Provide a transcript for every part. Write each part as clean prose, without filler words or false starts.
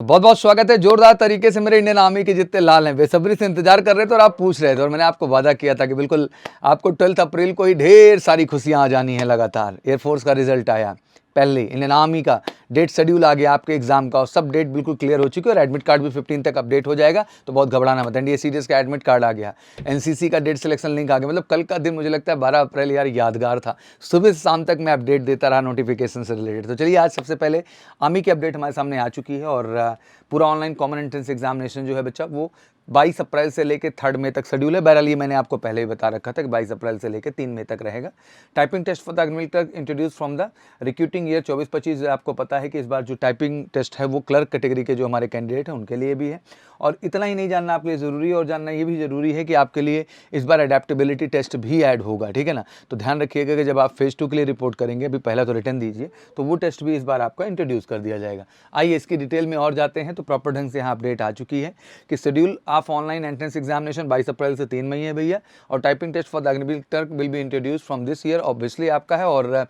बहुत बहुत स्वागत है। जोरदार तरीके से मेरे इंडियन आर्मी के जितने लाल हैं बेसब्री से इंतजार कर रहे थे और आप पूछ रहे थे और मैंने आपको वादा किया था कि बिल्कुल आपको 12 अप्रैल को ही ढेर सारी खुशियां आ जानी है। लगातार एयरफोर्स का रिजल्ट आया, पहले इंडियन आर्मी का डेट शेड्यूल आ गया आपके एग्जाम का और सब डेट बिल्कुल क्लियर हो चुकी है और एडमिट कार्ड भी 15 तक अपडेट हो जाएगा। तो बहुत घबराना मत। एनडीए सीडीएस का एडमिट कार्ड आ गया, एनसीसी का डेट सिलेक्शन लिंक आ गया। मतलब कल का दिन मुझे लगता है 12 अप्रैल यार यादगार था। सुबह से शाम तक मैं अपडेट देता रहा नोटिफिकेशन से रिलेटेड। तो चलिए आज सबसे पहले आर्मी की अपडेट हमारे सामने आ चुकी है और पूरा ऑनलाइन कॉमन एंट्रेंस एग्जामिनेशन जो है बच्चा वो 22 अप्रैल से लेकर 3 मई तक शेड्यूल है। बहरहाल ये मैंने आपको पहले ही बता रखा था कि 22 अप्रैल से लेकर 3 मई तक रहेगा। Typing test for the Agniveer clerk introduce from the recruiting year 24-25। आपको पता है कि इस बार जो टाइपिंग टेस्ट है वो क्लर्क कैटेगरी के जो हमारे कैंडिडेट हैं उनके लिए भी है। और इतना ही नहीं जानना आपके लिए ज़रूरी है और जानना ये भी ज़रूरी है कि आपके लिए इस बार अडेप्टेबिलिटी टेस्ट भी ऐड होगा, ठीक है ना। तो ध्यान रखिएगा कि जब आप फेज़ 2 के लिए रिपोर्ट करेंगे, अभी पहला तो रिटर्न दीजिए, तो वो टेस्ट भी इस बार आपका इंट्रोड्यूस कर दिया जाएगा। आइए इसकी डिटेल में और जाते हैं। तो प्रॉपर ढंग से यहाँ अपडेट आ चुकी है कि schedule of online entrance examination 22 अप्रैल से 3 मई है भैया। और typing test for the Agniveer clerk will be introduce from this year, obviously आपका है। और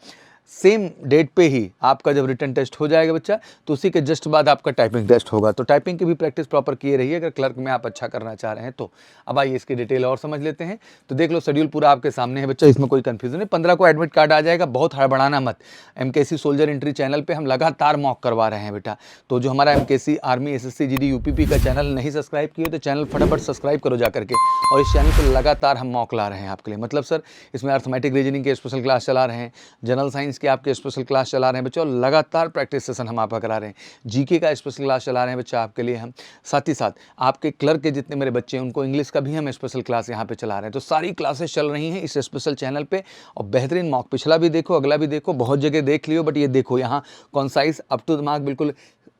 सेम डेट पे ही आपका जब रिटन टेस्ट हो जाएगा बच्चा तो उसी के जस्ट बाद आपका टाइपिंग टेस्ट होगा। तो टाइपिंग की भी प्रैक्टिस प्रॉपर किए रहिए अगर क्लर्क में आप अच्छा करना चाह रहे हैं तो। अब आइए इसकी डिटेल और समझ लेते हैं। तो देख लो शेड्यूल पूरा आपके सामने है बच्चा, इसमें कोई कंफ्यूजन नहीं। 15 को एडमिट कार्ड आ जाएगा, बहुत हड़बड़ाना मत। एमकेसी सोल्जर एंट्री चैनल पर हम लगातार मॉक करवा रहे हैं बेटा। तो जो हमारा MKC army SSC GD UPP का चैनल नहीं सब्सक्राइब किए तो चैनल फटाफट सब्सक्राइब करो जा करके। और इस चैनल पर लगातार हम मॉक ला रहे हैं आपके लिए। मतलब सर इसमें अर्थमेटिक रीजनिंग के स्पेशल क्लास चला रहे हैं, जनरल साइंस के आपके स्पेशल क्लास चला रहे हैं बच्चों, लगातार प्रैक्टिस सेशन हम आपका करा रहे हैं। जीके का स्पेशल क्लास चला रहे हैं बच्चा आपके लिए हम। साथ ही साथ आपके क्लर्क के जितने मेरे बच्चे हैं उनको इंग्लिश का भी हम स्पेशल क्लास यहाँ पे चला रहे हैं। तो सारी क्लासेस चल रही हैं इस स्पेशल चैनल पे और बेहतरीन मॉक। पिछला भी देखो, अगला भी देखो, बहुत जगह देख लियो, बट ये देखो यहाँ concise up to the mark बिल्कुल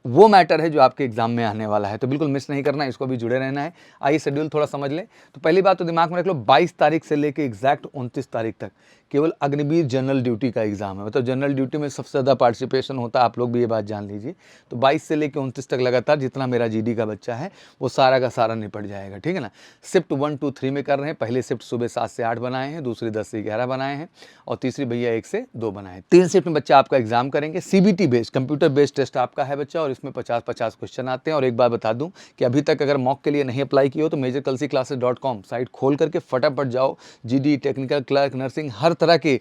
वो मैटर है जो आपके एग्जाम में आने वाला है। तो बिल्कुल मिस नहीं करना है, इसको भी जुड़े रहना है। आइए शेड्यूल थोड़ा समझ लें। तो पहली बात तो दिमाग में रख लो, 22 तारीख से लेकर एग्जैक्ट 29 तारीख तक केवल अग्निवीर जनरल ड्यूटी का एग्जाम है। मतलब जनरल ड्यूटी में सबसे ज़्यादा पार्टिसिपेशन होता है, आप लोग भी ये बात जान लीजिए। तो 22 से लेकर 29 तक लगातार जितना मेरा जीडी का बच्चा है वो सारा का सारा निपट जाएगा, ठीक है ना। शिफ्ट 1, 2, 3 में कर रहे हैं। पहले शिफ्ट सुबह 7 से 8 बनाए हैं, दूसरी 10 से 11 बनाए हैं और तीसरी भैया 1 से 2 बनाए हैं। 3 शिफ्ट में बच्चा आपका एग्जाम करेंगे। CBT based computer based test आपका है बच्चा और इसमें 50-50 क्वेश्चन आते हैं। और एक बात बता दूं कि अभी तक अगर मॉक के लिए नहीं अप्लाई किए हो तो majorkulsiclasses.com साइट खोल करके फटाफट जाओ। जीडी, टेक्निकल, क्लर्क, नर्सिंग, हर तरह के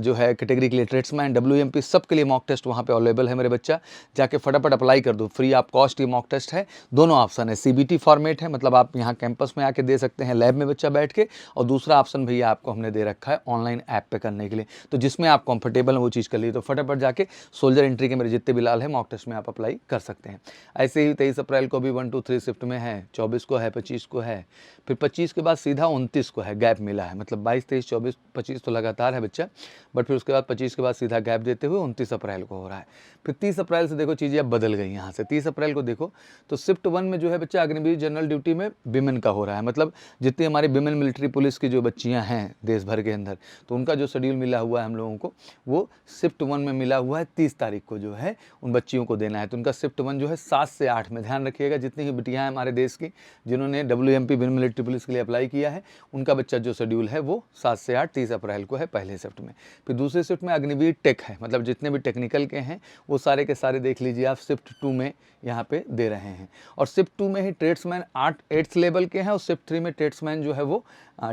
जो है कैटेगरी के लिए, ट्रेड्समैन, डब्ल्यूएमपी, सब के लिए मॉक टेस्ट वहाँ पे अवेलेबल है मेरे बच्चा। जाके फटाफट अप्लाई कर दो, फ्री ऑफ कॉस्ट ये मॉक टेस्ट है। दोनों ऑप्शन है, सीबीटी फॉर्मेट है, मतलब आप यहाँ कैंपस में आके दे सकते हैं लैब में बच्चा बैठ के, और दूसरा ऑप्शन भैया आपको हमने दे रखा है ऑनलाइन ऐप पे करने के लिए। तो जिसमें आप कंफर्टेबल हैं वो चीज़ कर लीजिए। तो फटाफट जाके सोल्जर एंट्री के मेरे जितने भी लाल है मॉक टेस्ट में आप अप्लाई कर सकते हैं। ऐसे ही 23 अप्रैल को भी 1, 2, 3 शिफ्ट में है, 24 को है, 25 को है, फिर 25 के बाद सीधा 29 को है, गैप मिला है। मतलब 22, 23, 24, 25 तो लगातार है बच्चा, बट फिर उसके बाद 25 के बाद सीधा गैप देते हुए 29 अप्रैल को हो रहा है। फिर 30 अप्रैल से देखो चीज़ें अब बदल गई यहाँ से। 30 अप्रैल को देखो तो शिफ्ट 1 में जो है बच्चा अग्निवीर जनरल ड्यूटी में विमेन का हो रहा है। मतलब जितनी हमारी विमेन मिलिट्री पुलिस की जो बच्चियाँ हैं देश भर के अंदर, तो उनका जो शेड्यूल मिला हुआ है हम लोगों को वो शिफ्ट 1 में मिला हुआ है। 30 तारीख को जो है उन बच्चियों को देना है। तो उनका शिफ्ट 1 जो है 7 से 8 में, ध्यान रखिएगा जितनी भी बिटियाँ हैं हमारे देश की जिन्होंने डब्ल्यूएमपी विमेन मिलिट्री पुलिस के लिए अप्लाई किया है, उनका बच्चा जो शेड्यूल है वो 7 से 8 30 अप्रैल को है पहले शिफ्ट में। फिर दूसरे शिफ्ट में अग्निवीर टेक है, मतलब जितने भी टेक्निकल के हैं वो सारे के सारे देख लीजिए आप शिफ्ट 2 में यहाँ पे दे रहे हैं। और शिफ्ट 2 में ही ट्रेड्समैन 8th लेवल के हैं और शिफ्ट 3 में ट्रेड्समैन जो है वो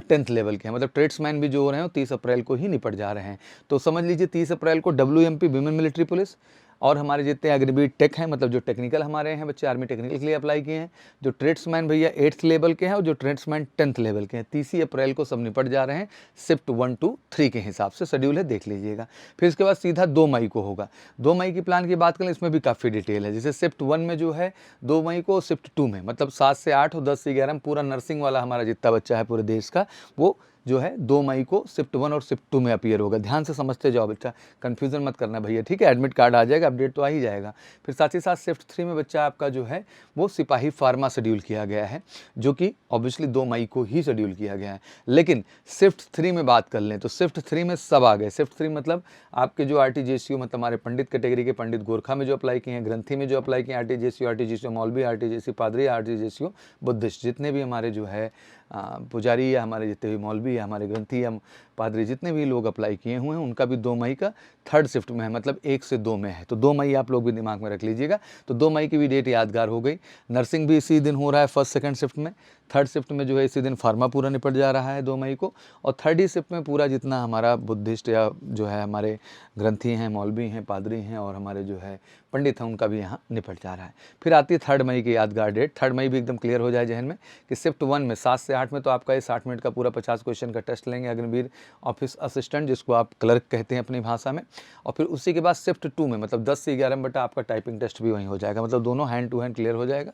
10th लेवल के हैं। मतलब ट्रेड्समैन भी जो हो रहे हैं 30 अप्रैल को ही निपट जा रहे हैं। तो समझ लीजिए 30 अप्रैल को डब्ल्यूएमपी विमेन मिलिट्री पुलिस और हमारे जितने अग्निवीर टेक हैं, मतलब जो टेक्निकल हमारे हैं बच्चे आर्मी टेक्निकल के लिए अप्लाई किए हैं, जो ट्रेड्समैन भैया 8th लेवल के हैं और जो ट्रेड्समैन 10th लेवल के हैं, 30 अप्रैल को सब निपट जा रहे हैं शिफ्ट 1, 2, 3 के हिसाब से शेड्यूल है, देख लीजिएगा। फिर इसके बाद सीधा 2 मई को होगा। 2 मई की प्लान की बात करें, इसमें भी काफ़ी डिटेल है। जैसे शिफ्ट 1 में जो है 2 मई को, शिफ्ट 2 में मतलब 7 से 8 और 10 से 11 पूरा नर्सिंग वाला हमारा जितना बच्चा है पूरे देश का वो जो है 2 मई को शिफ्ट 1 और शिफ्ट 2 में अपीयर होगा। ध्यान से समझते जाओ बच्चा, कन्फ्यूजन मत करना भैया, ठीक है। एडमिट कार्ड आ जाएगा, अपडेट तो आ ही जाएगा। फिर साथ ही साथ शिफ्ट 3 में बच्चा आपका जो है वो सिपाही फार्मा शेड्यूल किया गया है, जो कि ऑब्वियसली 2 मई को ही शेड्यूल किया गया है। लेकिन शिफ्ट 3 में बात कर लें तो शिफ्ट 3 में सब आ गए। शिफ्ट 3 मतलब आपके जो आरटीजीएसयू, मतलब हमारे पंडित कैटेगरी के पंडित गोरखा में जो अप्लाई किए हैं, ग्रंथी में जो अप्लाई किए हैं, आरटीजीएसयू मौलवी, आरटीजीएसयू पादरी, आरटीजीएसयू बुद्धिस्ट, जितने भी हमारे जो है पुजारी या हमारे जितने भी मौलवी या हमारे ग्रंथी या पादरी जितने भी लोग अप्लाई किए हुए हैं उनका भी 2 मई का 3rd शिफ्ट में है, मतलब 1 से 2 में है। तो 2 मई आप लोग भी दिमाग में रख लीजिएगा। तो 2 मई की भी डेट यादगार हो गई। नर्सिंग भी इसी दिन हो रहा है 1st 2nd शिफ्ट में। 3rd शिफ्ट में जो है इसी दिन फार्मा पूरा निपट जा रहा है 2 मई को। और 3rd शिफ्ट में पूरा जितना हमारा बुद्धिस्ट या जो है हमारे ग्रंथी हैं, मौलवी हैं, पादरी हैं और हमारे जो है पंडित हैं उनका भी यहाँ निपट जा रहा है। फिर आती है 3rd मई की यादगार डेट। 3rd मई भी एकदम क्लियर हो जाए जहन में कि शिफ्ट 1 में 7 से 8 में तो आपका ये 60 मिनट का पूरा 50 क्वेश्चन का टेस्ट लेंगे अग्निवीर ऑफिस असिस्टेंट, जिसको आप क्लर्क कहते हैं अपनी भाषा में। और फिर उसी के बाद शिफ्ट 2 में मतलब 10 से 11 बटा आपका टाइपिंग टेस्ट भी वहीं हो जाएगा, मतलब दोनों हैंड टू हैंड क्लियर हो जाएगा।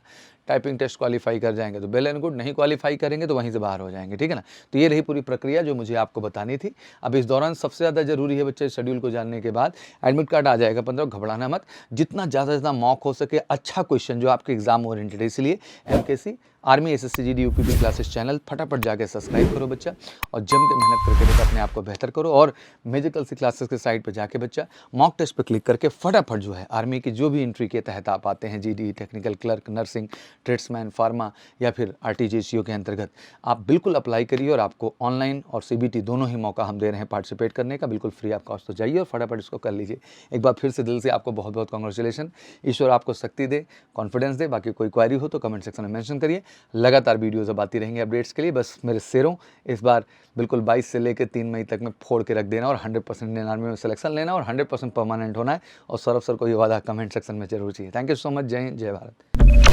टाइपिंग टेस्ट क्वालिफाई कर जाएंगे तो वेल एंड गुड, नहीं क्वालिफाई करेंगे तो वहीं से बाहर हो जाएंगे, ठीक है ना। तो ये रही पूरी प्रक्रिया जो मुझे आपको बतानी थी। अब इस दौरान सबसे ज़्यादा जरूरी है बच्चे शेड्यूल को जानने के बाद एडमिट कार्ड आ जाएगा 15, घबराना मत। जितना ज़्यादा से ज़्यादा मॉक हो सके, अच्छा क्वेश्चन जो आपके एग्जाम ओरिएंटेड है, इसलिए MKC army SSC GD UPP classes channel फटाफट जाके सब्सक्राइब करो बच्चा और जम के मेहनत करके बेटा अपने आप को बेहतर करो। और मेजिकल सी क्लासेस के साइट पे जाके बच्चा मॉक टेस्ट पे क्लिक करके फटाफट जो है आर्मी की जो भी एंट्री के तहत आप आते हैं, GD, technical, clerk, nursing, tradesman, pharma या फिर RTGCO के अंतर्गत आप बिल्कुल अप्लाई करिए। और आपको ऑनलाइन और CBT दोनों ही मौका हम दे रहे हैं पार्टिसिपेट करने का, बिल्कुल फ्री ऑफ कॉस्ट। तो जाइए और फटाफट इसको कर लीजिए। एक बार फिर से दिल से आपको बहुत बहुत कॉन्ग्रेचुलेशन। ईश्वर आपको शक्ति दे, कॉन्फिडेंस दे। बाकी कोई क्वारी हो तो कमेंट सेक्शन में मेंशन करिए। लगातार वीडियोज़ अब आती रहेंगी अपडेट्स के लिए। बस मेरे शेरों, इस बार बिल्कुल 22 से लेकर 3 मई तक में फोड़ के रख देना और 100% 99 में सिलेक्शन लेना और 100% परमानेंट होना है। और सौरभ सर को ये वादा कमेंट सेक्शन में जरूर चाहिए। Thank you so much. जय हिंद, जय भारत।